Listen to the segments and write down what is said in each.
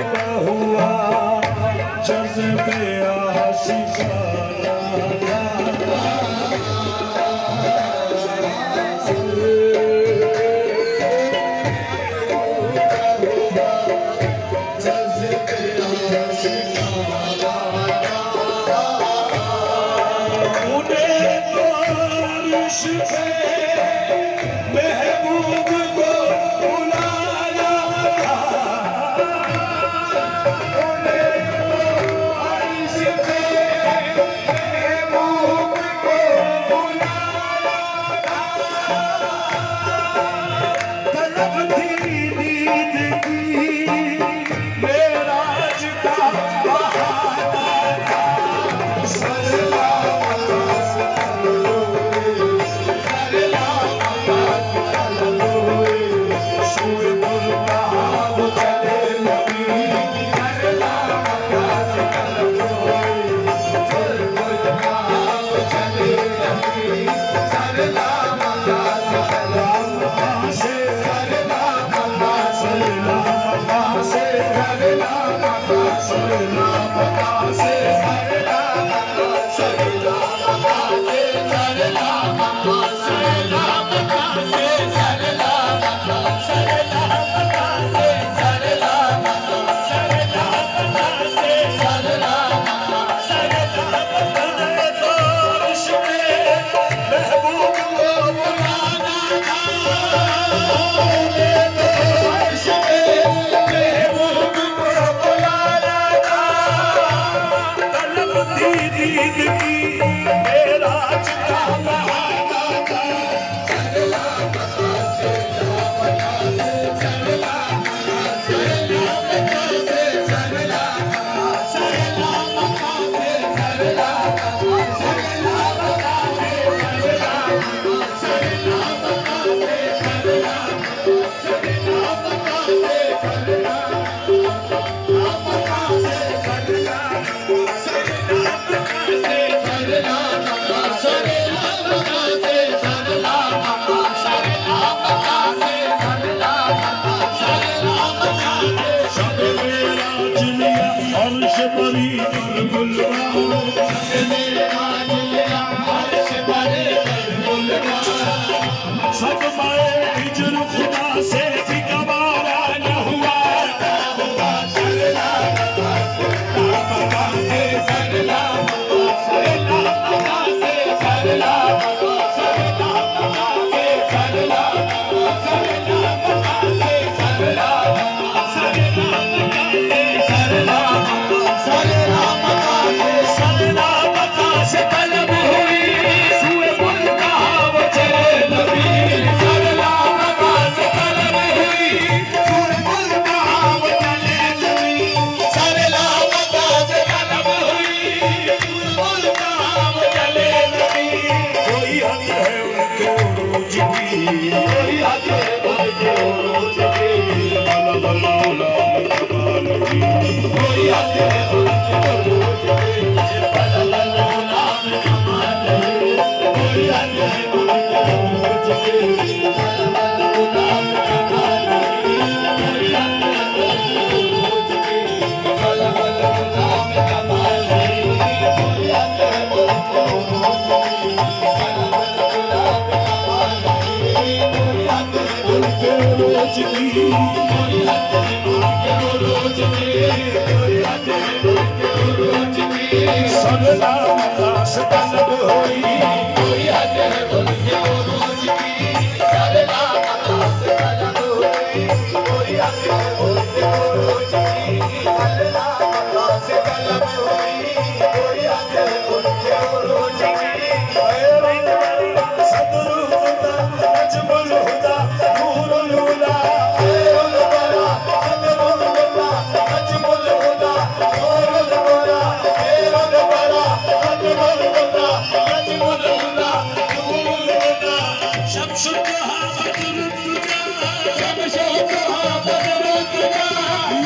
पैदा हुआ जज्बे आशिकाना सब माए हिजर खुदा से भी गवारा न हुआ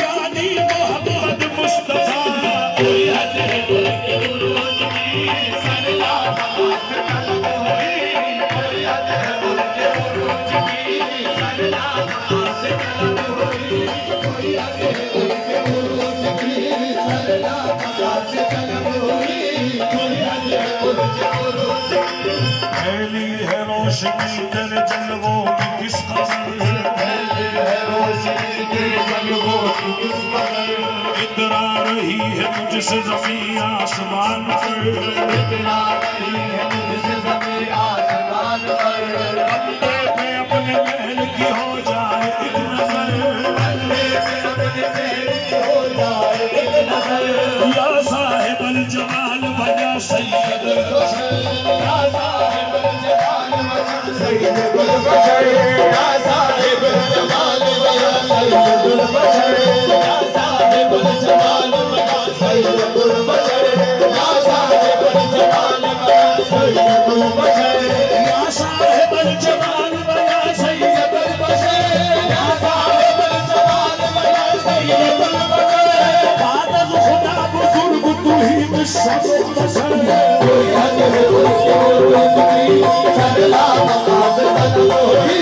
यानी रोशनी तेरे जलवों की किस कदर है रोशनी तेरे जलवों की किस कदर इतरा रही है मुझसे ज़मीं आसमान पर इतरा रही है मुझसे ज़मीं आसमान पर बंदे पे अपने महल की हो जाए एक नजर बंदे पे अपने महल की हो जाए एक नजर या साहिबल जमाल वया सैयदुल बशर या साहिबल जमाल वया सैयदुल बशर या साहिबल जमाल वया सैयदुल बशर या साहिबल जमाल वया सैयदुल बशर या साहिबल जमाल वया सैयदुल बशर या साहिबल जमाल वया सैयदुल बशर या साहिबल जमाल वया सैयदुल बशर बादल खुदा बुजुर्ग तू ही सब बशर कोई हद है उसके उर्वत की सगला मकाम तलवोरी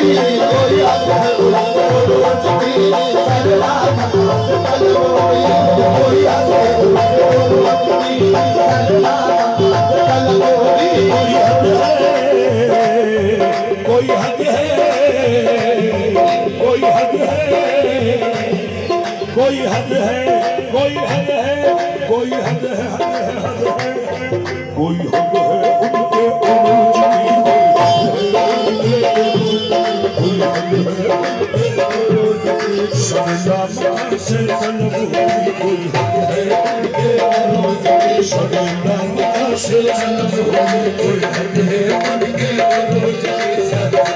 कोई हद है उसके उर्वत की सगला मकाम तलवोरी कोई हद है उसके उर्वत की सगला मकाम तलवोरी कोई हद है कोई हद है कोई हद है कोई हद है कोई हद है कोई हद है उनके उरूज की कोई हद है सदा से तलब हुई कोई हद है उनके उरूज की सदा से तलब हुई कोई हद है उनके उरूज की सदा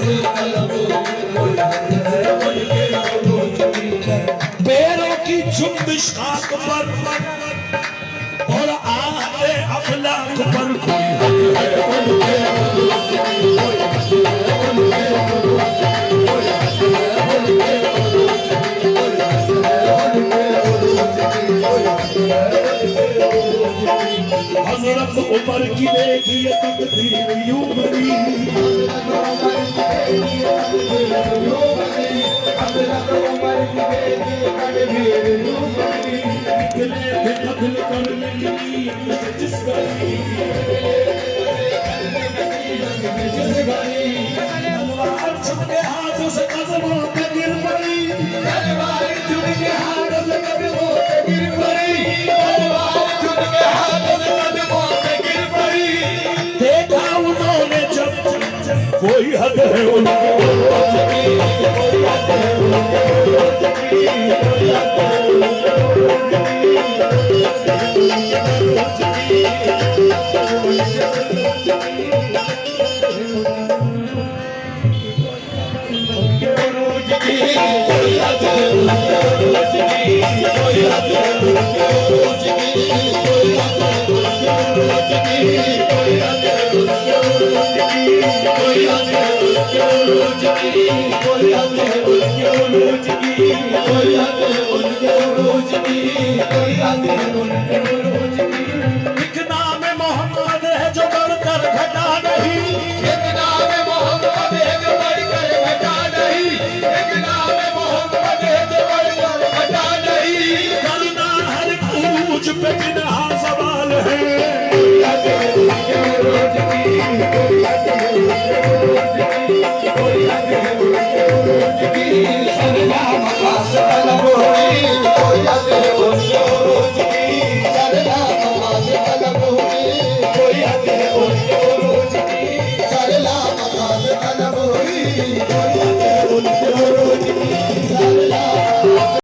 से तलब हुई कोई हद है उनके उरूज की पैरों की जुम्बिश खाक पर और आए अफलाक पर कोई हद है उनके उरूज की कोई हद है उनके उरूज की कोई हद है उनके उरूज की कोई हद है उनके उरूज की कोई हद है उनके उरूज की हज़रत उमर की देखी ये तकदीर यूं बनी हज़रत उमर की देखी ये तकदीर यूं बनी हज़रत उमर की देखी ये तकदीर यूं बनी निकले थे कत्ल करने की नीयत से जिस गली जिस गली तलवार छुप के हाथों से कदमों पे गिर पड़ी तलवार छुप के हाथों से कदमों पे गिर पड़ी तलवार छुप के हाथों से कदमों पे गिर पड़ी देखा उन्होंने जब कोई हद है उनके उरूज की कोई हद है उनके उरूज की कोई हद है उनके उरूज की एक नाम मोहम्मद है जो बढ़कर घटा नहीं एक नाम मोहम्मद है जो बढ़कर घटा नहीं एक नाम मोहम्मद है जो बढ़कर घटा नहीं करना हर कूच पे बिना